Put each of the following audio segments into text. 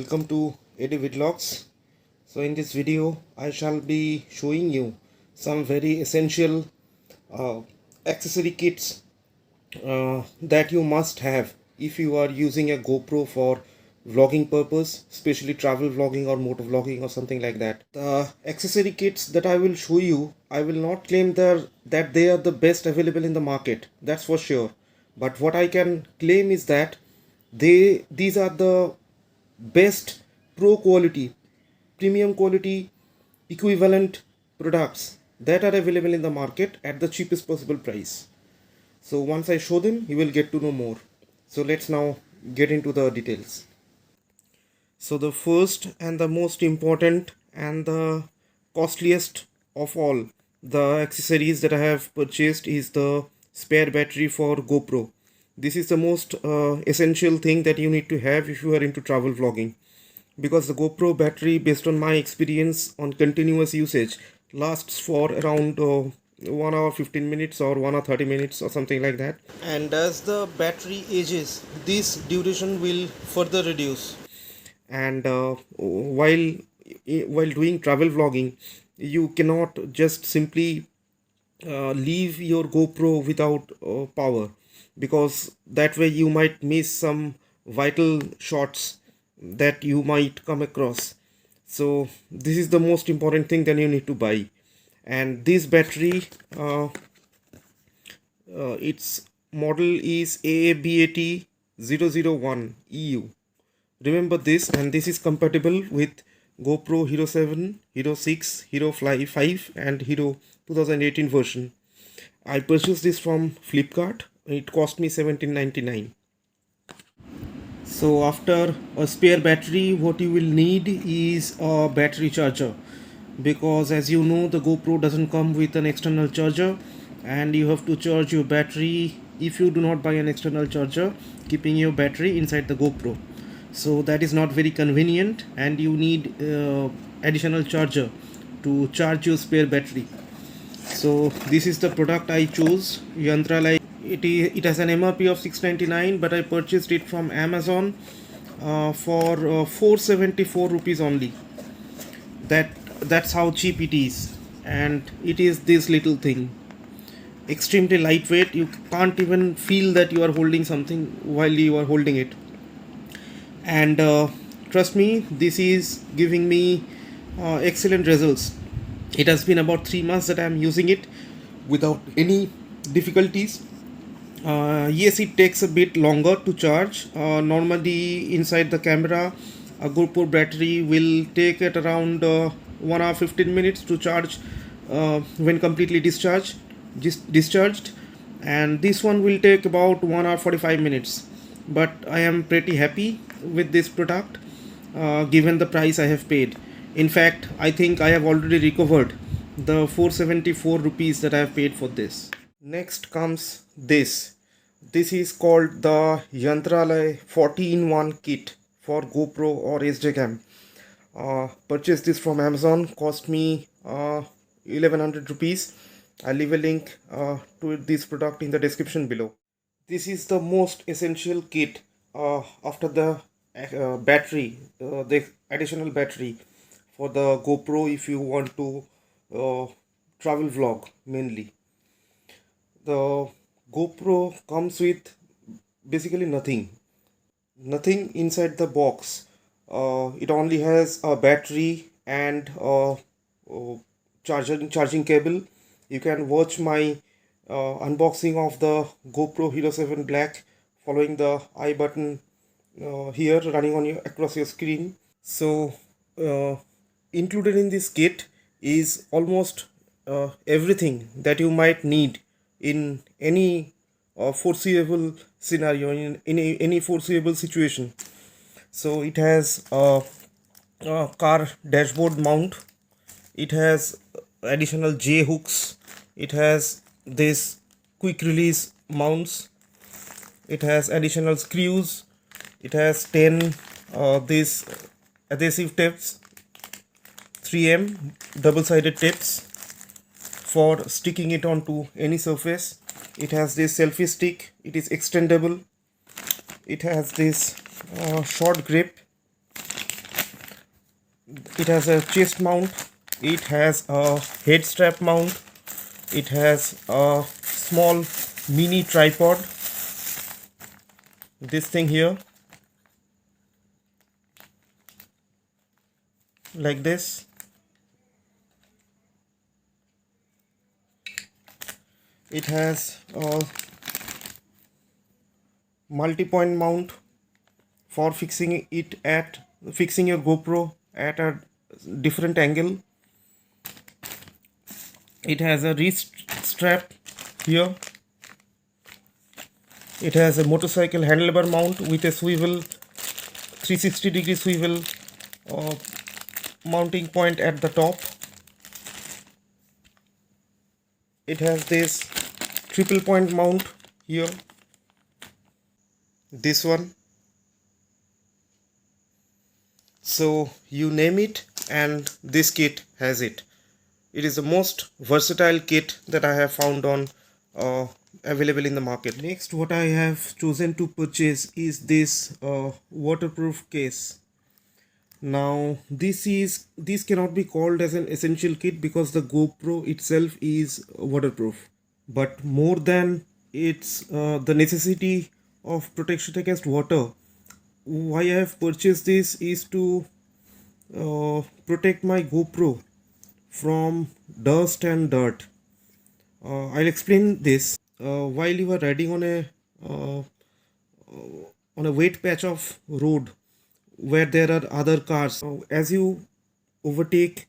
welcome to AD Vlogs. So in this video I shall be showing you some very essential uh, accessory kits that you must have if you are using a GoPro for vlogging purpose, especially travel vlogging or motor vlogging or something like that. The accessory kits that I will show you, I will not claim that they are the best available in the market, that's for sure. But what I can claim is that these are the best pro quality, premium quality equivalent products that are available in the market at the cheapest possible price. So once I show them, you will get to know more. So let's now get into the details. So the first and the most important and the costliest of all the accessories that I have purchased is the spare battery for GoPro. This is the most essential thing that you need to have if you are into travel vlogging, because the GoPro battery, based on my experience on continuous usage, lasts for around 1 hour 15 minutes or 1 hour 30 minutes or something like that. And as the battery ages, this duration will further reduce. And while doing travel vlogging, you cannot just simply leave your GoPro without power, because that way you might miss some vital shots that you might come across. So this is the most important thing that you need to buy. And this battery, its model is AABAT001 EU. Remember this, and this is compatible with GoPro Hero 7, Hero 6, Hero Fly 5 and Hero 2018 version. I purchased this from Flipkart. It cost me $17.99. So after a spare battery, what you will need is a battery charger, because as you know, the GoPro doesn't come with an external charger, and you have to charge your battery if you do not buy an external charger, keeping your battery inside the GoPro. So that is not very convenient, and you need additional charger to charge your spare battery. So this is the product I chose, Yantralai. It has an MRP of $6.99, but I purchased it from Amazon for 474 rupees only. That's how cheap it is. And it is this little thing, extremely lightweight. You can't even feel that you are holding something while you are holding it. And trust me, this is giving me excellent results. It has been about 3 months that I am using it without any difficulties. Yes, it takes a bit longer to charge. Normally inside the camera, a GoPro battery will take at around 1 hour 15 minutes to charge when completely discharged, and this one will take about 1 hour 45 minutes. But I am pretty happy with this product given the price I have paid. In fact, I think I have already recovered the 474 rupees that I have paid for this. Next comes this. This is called the Yantralai 40-in-1 kit for GoPro or SD cam. Purchased this from Amazon, cost me 1100 rupees. I'll leave a link to this product in the description below. This is the most essential kit after the battery, the additional battery for the GoPro if you want to travel vlog mainly. The GoPro comes with basically nothing inside the box. It only has a battery and charging cable. You can watch my unboxing of the GoPro Hero 7 Black following the I button here running on across your screen. So included in this kit is almost everything that you might need in any foreseeable scenario, in any foreseeable situation. So it has a car dashboard mount, it has additional J hooks, it has this quick release mounts, it has additional screws, it has 10 these adhesive tapes, 3M double-sided tapes for sticking it onto any surface. It has this selfie stick, it is extendable. It has this short grip, It has a chest mount, it has a head strap mount, it has a small mini tripod, this thing here, like this. It has a multi-point mount for fixing your GoPro at a different angle. It has a wrist strap here. It has a motorcycle handlebar mount with a swivel, 360-degree swivel uh, mounting point at the top. It has this triple point mount here, this one. So you name it and this kit has it. It is the most versatile kit that I have found on available in the market. Next, what I have chosen to purchase is this waterproof case. Now this cannot be called as an essential kit because the GoPro itself is waterproof. But more than its the necessity of protection against water, why I have purchased this is to protect my GoPro from dust and dirt. I'll explain this. While you are riding uh, on a wet patch of road where there are other cars, as you overtake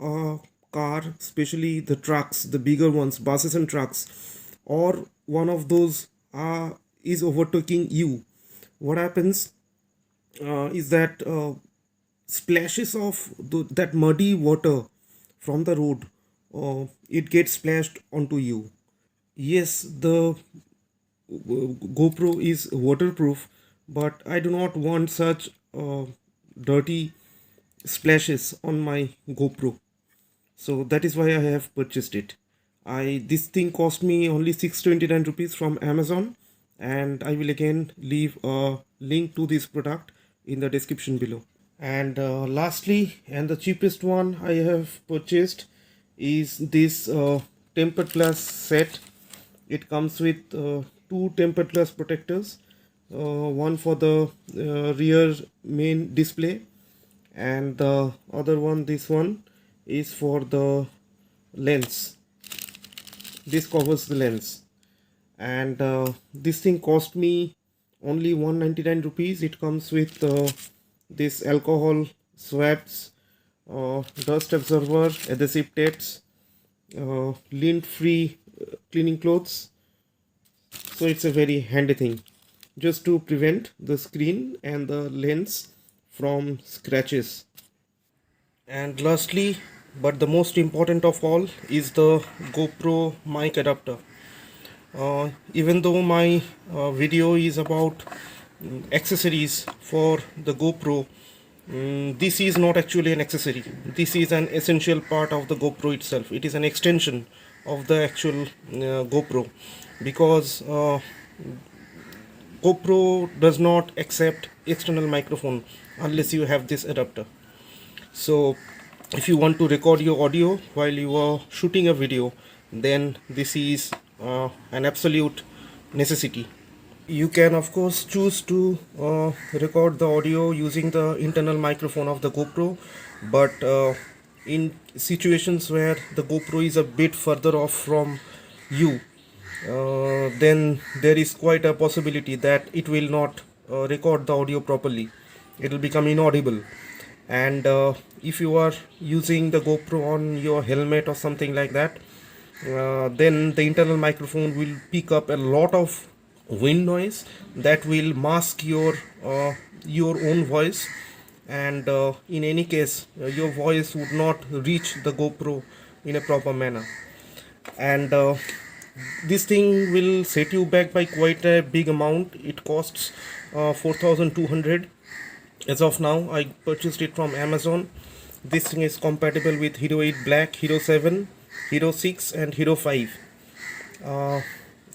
a car, especially the trucks, the bigger ones, buses and trucks, or one of those is overtaking you, what happens is that splashes of that muddy water from the road, it gets splashed onto you. Yes, the GoPro is waterproof, but I do not want such dirty splashes on my GoPro. So that is why I have purchased it. This thing cost me only 629 rupees from Amazon, and I will again leave a link to this product in the description below. And lastly, and the cheapest one I have purchased is this tempered glass set. It comes with two tempered glass protectors, one for the rear main display, and the other one, this one, is for the lens. This covers the lens, and this thing cost me only 199 rupees. It comes with this alcohol swabs, dust absorber, adhesive tapes, lint free cleaning clothes. So it's a very handy thing just to prevent the screen and the lens from scratches. And lastly, but the most important of all, is the GoPro mic adapter. Even though my video is about accessories for the GoPro, this is not actually an accessory. This is an essential part of the GoPro itself. It is an extension of the actual GoPro, because GoPro does not accept external microphone unless you have this adapter. So if you want to record your audio while you are shooting a video, then this is an absolute necessity. You can of course choose to record the audio using the internal microphone of the GoPro, but in situations where the GoPro is a bit further off from you, then there is quite a possibility that it will not record the audio properly. It will become inaudible. And if you are using the GoPro on your helmet or something like that, then the internal microphone will pick up a lot of wind noise that will mask your own voice, and in any case your voice would not reach the GoPro in a proper manner. And this thing will set you back by quite a big amount. It costs 4200 as of now. I purchased it from Amazon. This thing is compatible with Hero 8 Black, Hero 7, Hero 6 and Hero 5.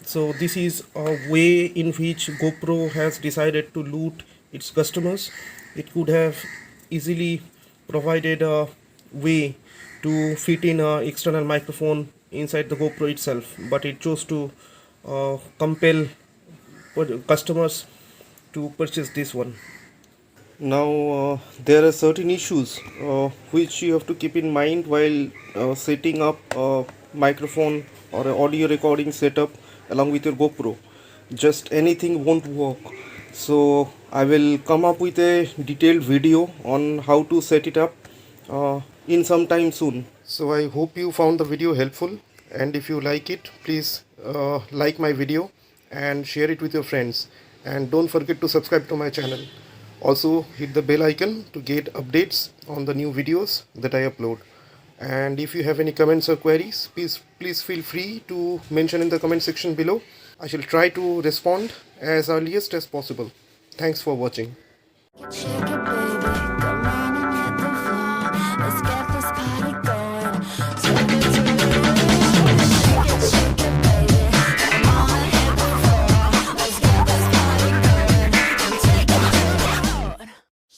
So this is a way in which GoPro has decided to loot its customers. It could have easily provided a way to fit in a external microphone inside the GoPro itself, but it chose to compel customers to purchase this one. Now, there are certain issues which you have to keep in mind while setting up a microphone or an audio recording setup along with your GoPro. Just anything won't work. So, I will come up with a detailed video on how to set it up in some time soon. So, I hope you found the video helpful, and if you like it, please like my video and share it with your friends, and don't forget to subscribe to my channel. Also hit the bell icon to get updates on the new videos that I upload. And if you have any comments or queries, please feel free to mention in the comment section below. I shall try to respond as earliest as possible. Thanks for watching.